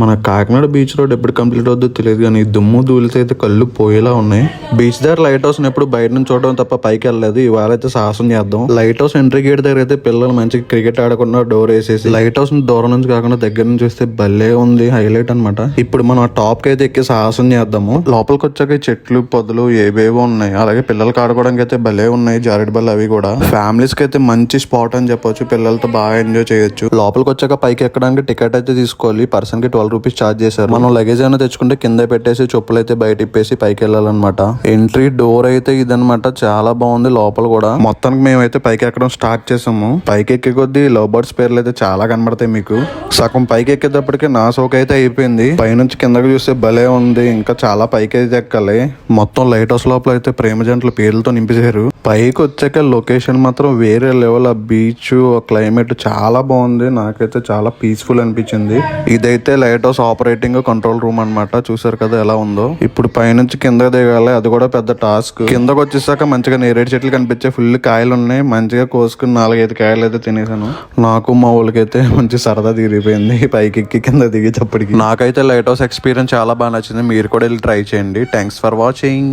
మన Kakinada beach road ఎప్పుడు complete అవుద్దో తెలియదు కానీ దుమ్ము ధూళితో అయితే కళ్ళు పోయేలా ఉన్నాయి. బీచ్ దగ్గర లైట్ హౌస్ ఎప్పుడు బయట నుంచి చూడడం తప్ప పైకి వెళ్ళలేదు. ఇవాళ అయితే సాహసం చేద్దాం. లైట్ హౌస్ ఎంట్రీ గేట్ దగ్గర అయితే పిల్లలు మంచిగా క్రికెట్ ఆడకుండా డోర్ వేసేసి లైట్ హౌస్ దూరం నుంచి కాకుండా దగ్గర నుంచి చూస్తే భలే ఉంది, హైలైట్ అనమాట. ఇప్పుడు మనం ఆ టాప్ కి అయితే ఎక్కి సాహసం చేద్దాము. లోపలికి వచ్చాక చెట్లు పొదలు ఏవేవో ఉన్నాయి. అలాగే పిల్లలకి ఆడుకోవడానికి అయితే భలే ఉన్నాయి, జారెడ్ బల్ల అవి కూడా. ఫ్యామిలీస్ కి అయితే మంచి స్పాట్ అని చెప్పొచ్చు. పిల్లలతో బాగా ఎంజాయ్ చేయొచ్చు. లోపలికి వచ్చాక పైకి ఎక్కడానికి టికెట్ అయితే తీసుకోవాలి. పర్సన్ కి 12 రూపీస్ ఛార్జ్ చేశారు. మనం లగేజ్ అయినా తెచ్చుకుంటే కింద పెట్టేసి చెప్పులు అయితే బయట ఇప్పేసి పైకి వెళ్ళాలన్నమాట. ఎంట్రీ డోర్ అయితే ఇదనమాట, చాలా బాగుంది. లోపల కూడా మొత్తానికి మేమైతే పైకి ఎక్కడం స్టార్ట్ చేసాము. పైకి ఎక్కే కొద్దీ లవ్ బర్డ్స్ పేర్లు అయితే చాలా కనబడతాయి మీకు. సగం పైకి ఎక్కేటప్పటికి నా సోక అయితే అయిపోయింది. పైనుంచి కిందకి చూస్తే భలే ఉంది. ఇంకా చాలా పైకి అయితే ఎక్కాలి. మొత్తం లైట్ హౌస్ లోపల అయితే ప్రేమ జంటల పేర్లతో నింపేశారు. పైకి వచ్చాక లొకేషన్ మాత్రం వేరే లెవెల్. ఆ బీచ్ క్లైమేట్ చాలా బాగుంది. నాకైతే చాలా పీస్ఫుల్ అనిపించింది. ఇదైతే light house operating control room అన్నమాట. చూసారు కదా ఎలా ఉందో. ఇప్పుడు పైనుంచి కిందకి దిగాలి, అది కూడా పెద్ద టాస్క్. కిందకు వచ్చేసాక మంచిగా నేరేడు చెట్లు కనిపించే ఫుల్ కాయలు ఉన్నాయి. మంచిగా కోసుకుని 4-5 కాయలు అయితే తినేసాను. నాకు మా ఊళ్ళకైతే మంచి సరదా తిరిగిపోయింది పైకి ఎక్కి కింద దిగేటప్పటికి. నాకైతే లైట్ హౌస్ ఎక్స్పీరియన్స్ చాలా బాగా నచ్చింది. మీరు కూడా వెళ్ళి ట్రై చేయండి. Thanks for watching.